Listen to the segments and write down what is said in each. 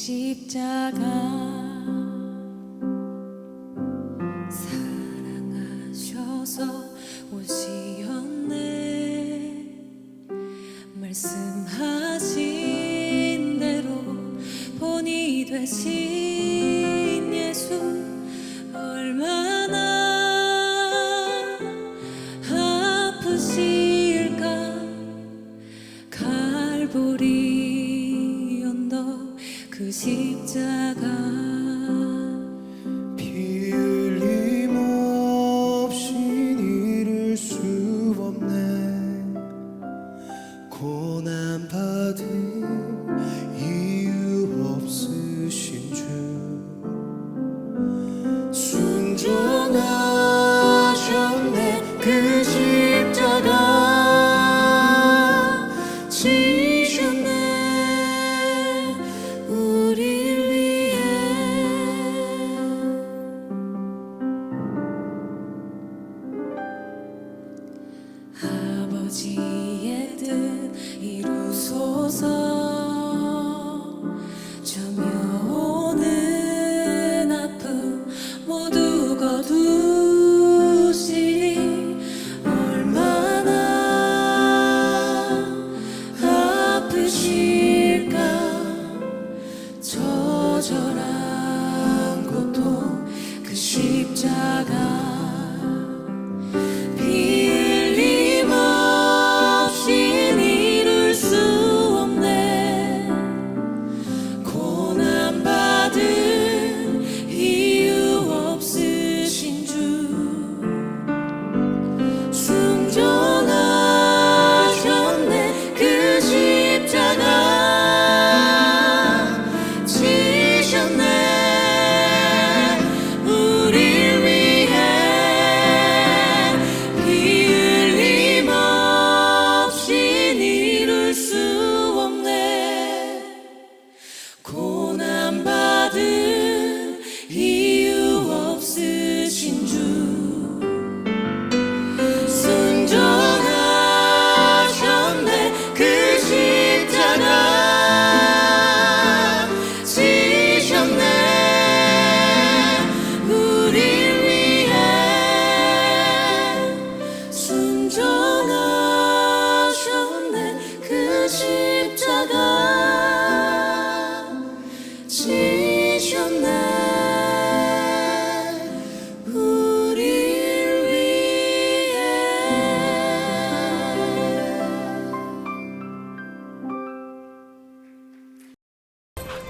십자가 사랑하셔서 오시었네. 말씀하신 대로 본이 되신 예수 얼마나 아프실까. 갈보리 언덕 그 십자가 피 흘림 없이 이룰 수 없네. 고난 받은 이유 없으신 주 순종하셨네. 그 십자가 아버지의 뜻 이루소서. 저며오는 아픔 모두 거두시리. 얼마나 아프실까. 처절한 고통 그 십자가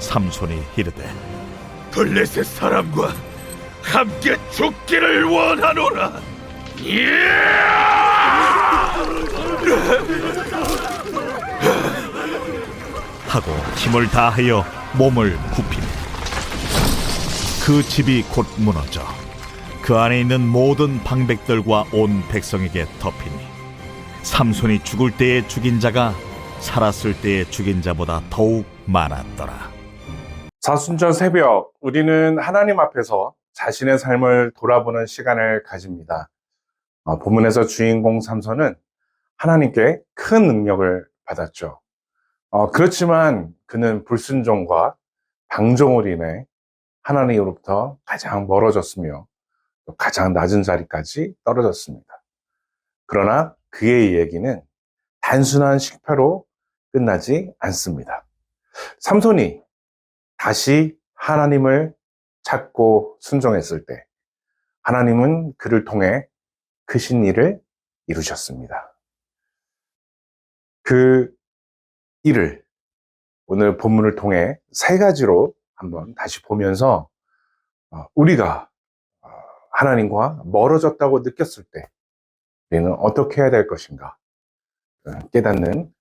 삼손이 이르되 블레셋 사람과 함께 죽기를 원하노라. 하고 힘을 다하여 몸을 굽히니 그 집이 곧 무너져 그 안에 있는 모든 방백들과 온 백성에게 덮이니 삼손이 죽을 때에 죽인 자가 살았을 때에 죽인 자보다 더욱 많았더라. 사순절 새벽, 우리는 하나님 앞에서 자신의 삶을 돌아보는 시간을 가집니다. 본문에서 주인공 삼손은 하나님께 큰 능력을 받았죠. 그렇지만 그는 불순종과 방종으로 인해 하나님으로부터 가장 멀어졌으며 또 가장 낮은 자리까지 떨어졌습니다. 그러나 그의 이야기는 단순한 실패로 끝나지 않습니다. 삼손이 다시 하나님을 찾고 순종했을 때 하나님은 그를 통해 크신 일을 이루셨습니다. 그 일을 오늘 본문을 통해 세 가지로 한번 다시 보면서 우리가 하나님과 멀어졌다고 느꼈을 때 우리는 어떻게 해야 될 것인가 깨닫는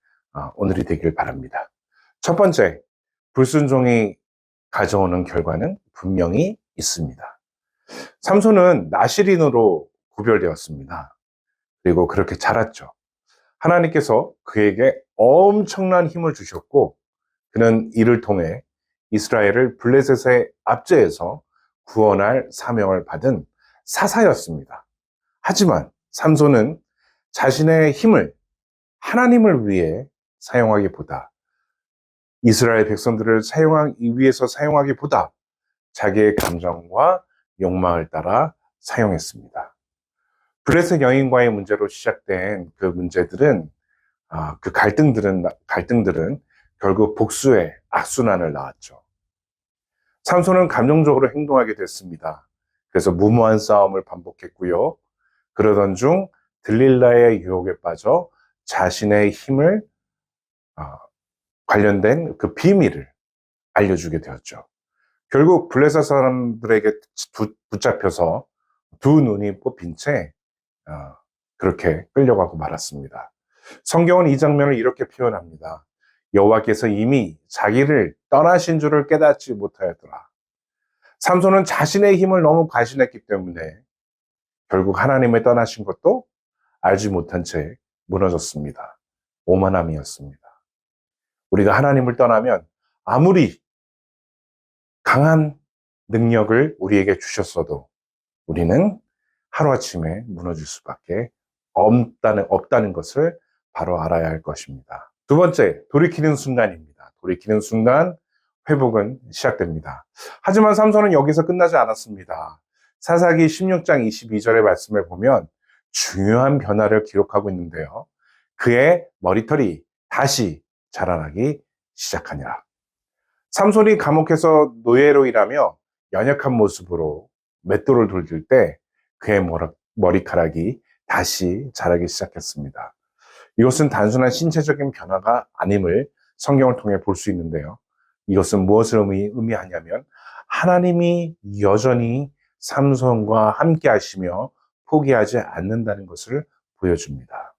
오늘이 되길 바랍니다. 첫 번째, 불순종이 가져오는 결과는 분명히 있습니다. 삼손은 나실인으로 구별되었습니다. 그리고 그렇게 자랐죠. 하나님께서 그에게 엄청난 힘을 주셨고 그는 이를 통해 이스라엘을 블레셋의 압제에서 구원할 사명을 받은 사사였습니다. 하지만 삼손은 자신의 힘을 하나님을 위해 사용하기보다 이스라엘 백성들을 사용하기 위해서 사용하기보다 자기의 감정과 욕망을 따라 사용했습니다. 블레셋 여인과의 문제로 시작된 그 문제들은 그 갈등들은 결국 복수의 악순환을 낳았죠. 삼손은 감정적으로 행동하게 됐습니다. 그래서 무모한 싸움을 반복했고요. 그러던 중 들릴라의 유혹에 빠져 자신의 힘을 관련된 그 비밀을 알려주게 되었죠. 결국 블레셋 사람들에게 붙잡혀서 두 눈이 뽑힌 채 그렇게 끌려가고 말았습니다. 성경은 이 장면을 이렇게 표현합니다. 여호와께서 이미 자기를 떠나신 줄을 깨닫지 못하였더라. 삼손은 자신의 힘을 너무 과신했기 때문에 결국 하나님을 떠나신 것도 알지 못한 채 무너졌습니다. 오만함이었습니다. 우리가 하나님을 떠나면 아무리 강한 능력을 우리에게 주셨어도 우리는 하루아침에 무너질 수밖에 없다는 것을 바로 알아야 할 것입니다. 두 번째, 돌이키는 순간입니다. 돌이키는 순간 회복은 시작됩니다. 하지만 삼손은 여기서 끝나지 않았습니다. 사사기 16장 22절의 말씀에 보면 중요한 변화를 기록하고 있는데요. 그의 머리털이 다시 자라나기 시작하니라. 삼손이 감옥에서 노예로 일하며 연약한 모습으로 맷돌을 돌릴 때 그의 머리카락이 다시 자라기 시작했습니다. 이것은 단순한 신체적인 변화가 아님을 성경을 통해 볼 수 있는데요. 이것은 무엇을 의미하냐면 하나님이 여전히 삼손과 함께 하시며 포기하지 않는다는 것을 보여줍니다.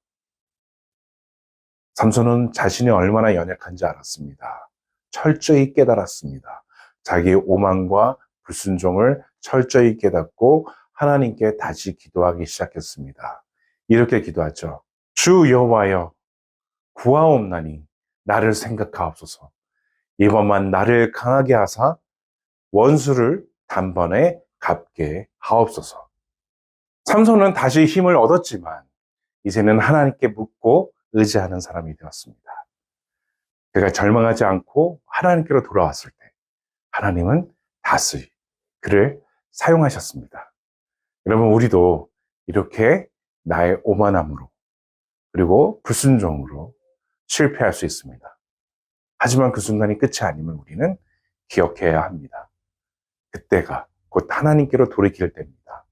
삼손은 자신이 얼마나 연약한지 알았습니다. 철저히 깨달았습니다. 자기의 오만과 불순종을 철저히 깨닫고 하나님께 다시 기도하기 시작했습니다. 이렇게 기도하죠. 주 여호와여, 구하옵나니 나를 생각하옵소서. 이번만 나를 강하게 하사 원수를 단번에 갚게 하옵소서. 삼손은 다시 힘을 얻었지만 이제는 하나님께 묻고 의지하는 사람이 되었습니다. 그가 절망하지 않고 하나님께로 돌아왔을 때 하나님은 다시 그를 사용하셨습니다. 여러분, 우리도 이렇게 나의 오만함으로 그리고 불순종으로 실패할 수 있습니다. 하지만 그 순간이 끝이 아니면 우리는 기억해야 합니다. 그때가 곧 하나님께로 돌이킬 때입니다.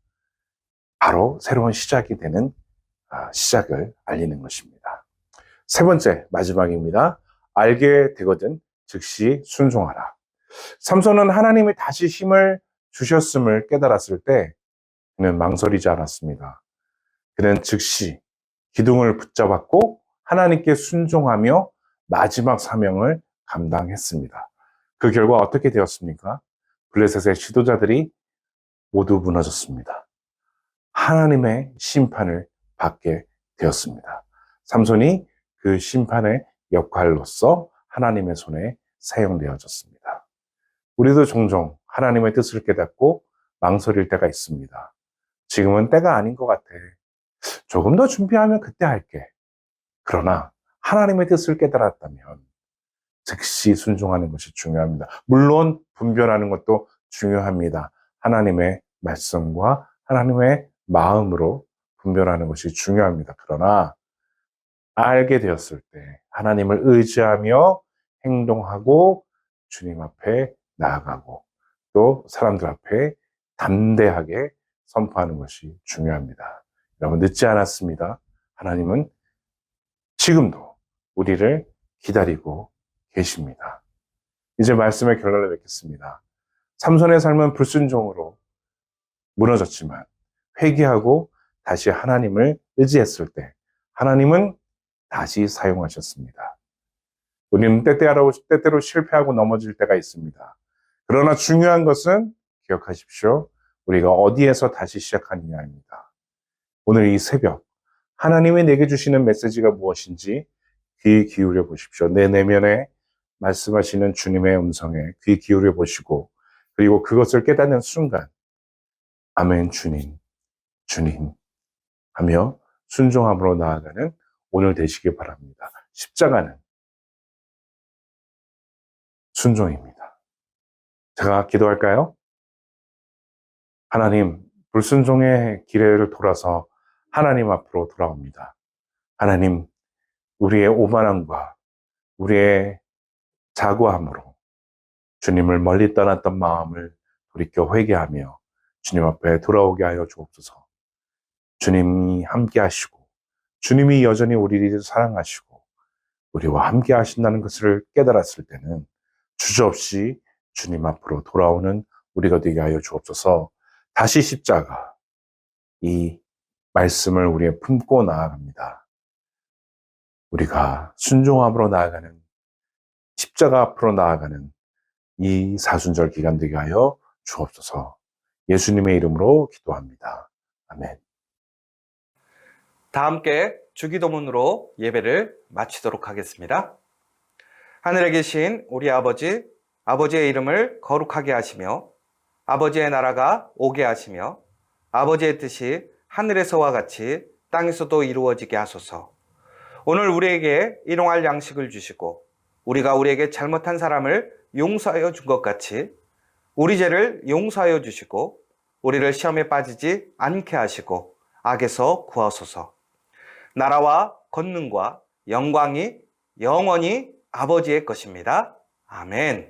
바로 새로운 시작이 되는 시작을 알리는 것입니다. 세 번째, 마지막입니다. 알게 되거든 즉시 순종하라. 삼손은 하나님이 다시 힘을 주셨음을 깨달았을 때 그는 망설이지 않았습니다. 그는 즉시 기둥을 붙잡았고 하나님께 순종하며 마지막 사명을 감당했습니다. 그 결과 어떻게 되었습니까? 블레셋의 지도자들이 모두 무너졌습니다. 하나님의 심판을 받게 되었습니다. 삼손이 그 심판의 역할로서 하나님의 손에 사용되어졌습니다. 우리도 종종 하나님의 뜻을 깨닫고 망설일 때가 있습니다. 지금은 때가 아닌 것 같아. 조금 더 준비하면 그때 할게. 그러나 하나님의 뜻을 깨달았다면 즉시 순종하는 것이 중요합니다. 물론 분별하는 것도 중요합니다. 하나님의 말씀과 하나님의 마음으로 분별하는 것이 중요합니다. 그러나 알게 되었을 때 하나님을 의지하며 행동하고 주님 앞에 나아가고 또 사람들 앞에 담대하게 선포하는 것이 중요합니다. 여러분, 늦지 않았습니다. 하나님은 지금도 우리를 기다리고 계십니다. 이제 말씀의 결론을 맺겠습니다. 삼손의 삶은 불순종으로 무너졌지만 회개하고 다시 하나님을 의지했을 때 하나님은 다시 사용하셨습니다. 우리는 때때로 실패하고 넘어질 때가 있습니다. 그러나 중요한 것은 기억하십시오. 우리가 어디에서 다시 시작하느냐입니다. 오늘 이 새벽 하나님이 내게 주시는 메시지가 무엇인지 귀 기울여 보십시오. 내 내면에 말씀하시는 주님의 음성에 귀 기울여 보시고 그리고 그것을 깨닫는 순간 아멘, 주님, 주님 하며 순종함으로 나아가는 오늘 되시기 바랍니다. 십자가는 순종입니다. 제가 기도할까요? 하나님, 불순종의 길을 돌아서 하나님 앞으로 돌아옵니다. 하나님, 우리의 오만함과 우리의 자고함으로 주님을 멀리 떠났던 마음을 돌이켜 회개하며 주님 앞에 돌아오게 하여 주옵소서. 주님이 함께 하시고 주님이 여전히 우리를 사랑하시고 우리와 함께 하신다는 것을 깨달았을 때는 주저없이 주님 앞으로 돌아오는 우리가 되게 하여 주옵소서. 다시 십자가, 이 말씀을 우리의 품고 나아갑니다. 우리가 순종함으로 나아가는, 십자가 앞으로 나아가는 이 사순절 기간 되게 하여 주옵소서. 예수님의 이름으로 기도합니다. 아멘. 다 함께 주기도문으로 예배를 마치도록 하겠습니다. 하늘에 계신 우리 아버지, 아버지의 이름을 거룩하게 하시며 아버지의 나라가 오게 하시며 아버지의 뜻이 하늘에서와 같이 땅에서도 이루어지게 하소서. 오늘 우리에게 일용할 양식을 주시고 우리가 우리에게 잘못한 사람을 용서하여 준 것 같이 우리 죄를 용서하여 주시고 우리를 시험에 빠지지 않게 하시고 악에서 구하소서. 나라와 권능과 영광이 영원히 아버지의 것입니다. 아멘.